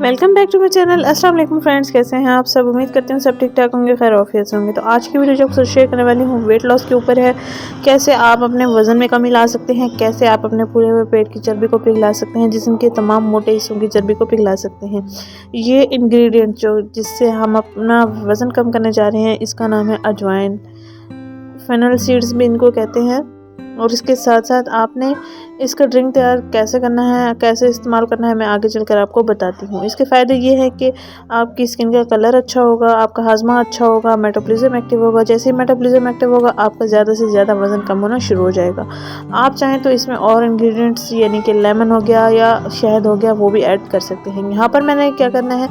Welcome back to my channel. अस्सलाम वालेकुम friends, कैसे हैं आप सब। उम्मीद करते हैं सब ठीक ठाक होंगे, खैर ऑफियत से होंगे। तो आज की वीडियो जो आपसे शेयर करने वाली हूँ वेट लॉस के ऊपर है। कैसे आप अपने वज़न में कमी ला सकते हैं, कैसे आप अपने पूरे हुए पेट की चर्बी को पिघला सकते हैं, जिस्म के तमाम मोटे हिस्सों की चर्बी को पिघला सकते हैं। ये इंग्रेडिएंट जो जिससे हम अपना वज़न कम करने जा रहे हैं, इसका नाम है अजवाइन। फेनल सीड्स भी इनको कहते हैं। और इसके साथ साथ आपने इसका ड्रिंक तैयार कैसे करना है, कैसे इस्तेमाल करना है, मैं आगे चलकर आपको बताती हूँ। इसके फ़ायदे ये हैं कि आपकी स्किन का कलर अच्छा होगा, आपका हाजमा अच्छा होगा, मेटाबॉलिज्म एक्टिव होगा। जैसे ही मेटाबॉलिज्म एक्टिव होगा, आपका ज़्यादा से ज़्यादा वज़न कम होना शुरू हो जाएगा। आप चाहें तो इसमें और इंग्रेडिएंट्स यानी कि लेमन हो गया या शहद हो गया, वो भी ऐड कर सकते हैं। यहाँ पर मैंने क्या करना है,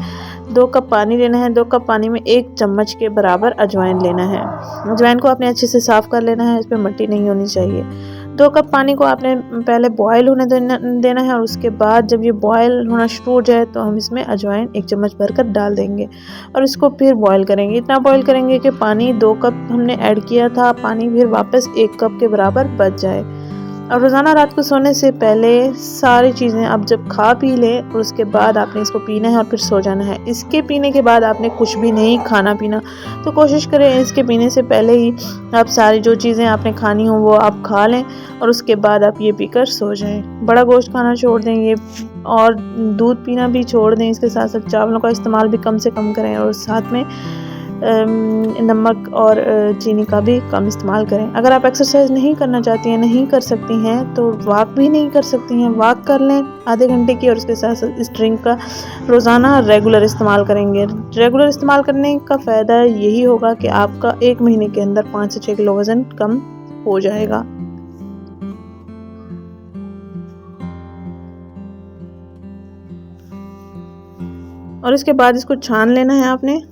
2 कप पानी लेना है। 2 कप पानी में 1 चम्मच के बराबर अजवाइन लेना है। अजवाइन को आपने अच्छे से साफ़ कर लेना है, इसमें मिट्टी नहीं होनी चाहिए। 2 कप पानी को आपने पहले बॉयल होने देना है, और उसके बाद जब ये बॉयल होना शुरू हो जाए तो हम इसमें अजवाइन 1 चम्मच भरकर डाल देंगे और इसको फिर बॉयल करेंगे। इतना बॉयल करेंगे कि पानी 2 कप हमने ऐड किया था, पानी फिर वापस 1 कप के बराबर बच जाए। और रोज़ाना रात को सोने से पहले सारी चीज़ें आप जब खा पी लें, और उसके बाद आपने इसको पीना है और फिर सो जाना है। इसके पीने के बाद आपने कुछ भी नहीं खाना पीना। तो कोशिश करें इसके पीने से पहले ही आप सारी जो चीज़ें आपने खानी हो वो आप खा लें, और उसके बाद आप ये पीकर सो जाएं। बड़ा गोश्त खाना छोड़ दें ये, और दूध पीना भी छोड़ दें। इसके साथ साथ चावलों का इस्तेमाल भी कम से कम करें, और साथ में नमक और चीनी का भी कम इस्तेमाल करें। अगर आप एक्सरसाइज नहीं करना चाहती हैं, नहीं कर सकती हैं, तो वॉक भी नहीं कर सकती हैं, वॉक कर लें आधे घंटे की, और उसके साथ साथ इस ड्रिंक का रोज़ाना रेगुलर इस्तेमाल करेंगे। रेगुलर इस्तेमाल करने का फ़ायदा यही होगा कि आपका 1 महीने के अंदर 5 से 6 किलो वज़न कम हो जाएगा। और इसके बाद इसको छान लेना है आपने।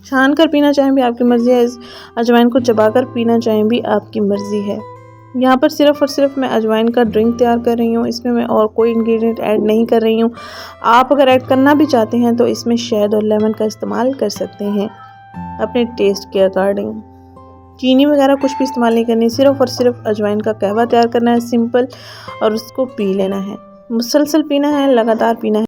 छान कर पीना चाहें भी आपकी मर्ज़ी है, इस अजवाइन को चबाकर पीना चाहें भी आपकी मर्ज़ी है। यहाँ पर सिर्फ़ और सिर्फ मैं अजवाइन का ड्रिंक तैयार कर रही हूँ, इसमें मैं और कोई इंग्रेडिएंट ऐड नहीं कर रही हूँ। आप अगर ऐड करना भी चाहते हैं तो इसमें शहद और लेमन का इस्तेमाल कर सकते हैं अपने टेस्ट के अकॉर्डिंग। चीनी वगैरह कुछ भी इस्तेमाल नहीं करनी, सिर्फ़ और सिर्फ अजवाइन का कहवा तैयार करना है सिंपल, और उसको पी लेना है। मुसलसल पीना है, लगातार पीना है।